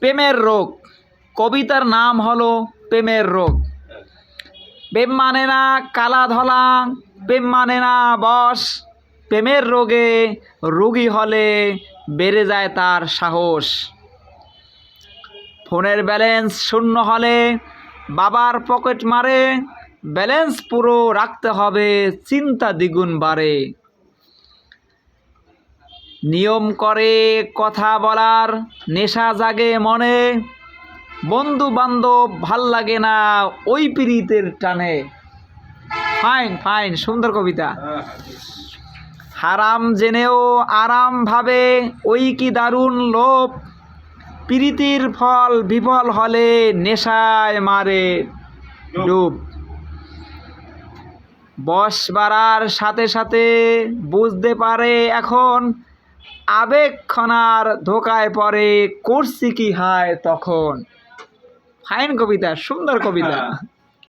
প্রেমের রোগ, কবিতার নাম হলো প্রেমের রোগ। প্রেম মানে না কালা ধলা, প্রেম মানে না বশ, প্রেমের রোগে রোগী হলে বেড়ে যায় তার সাহস। ফোনের ব্যালেন্স শূন্য হলে বাবার পকেট মারে, ব্যালেন্স পুরো রাখতে হবে চিন্তা দ্বিগুণ বাড়ে। নিয়ম করে কথা বলার নেশা জাগে মনে, বন্ধু বান্ধব ভাল লাগে না ওই পীড়িতের টানে। ফাইন ফাইন, সুন্দর কবিতা। হারাম জেনেও আরাম ভাবে ওই কি দারুণ লোভ, প্রীতির ফল বিফল হলে নেশায় মারে ডুব। বয়স বাড়ার সাথে সাথে বুঝতে পারে এখন, আবেগক্ষণার ধোকায় পড়ে করছি কি হায় তখন। ফাইন কবিতা, সুন্দর কবিতা।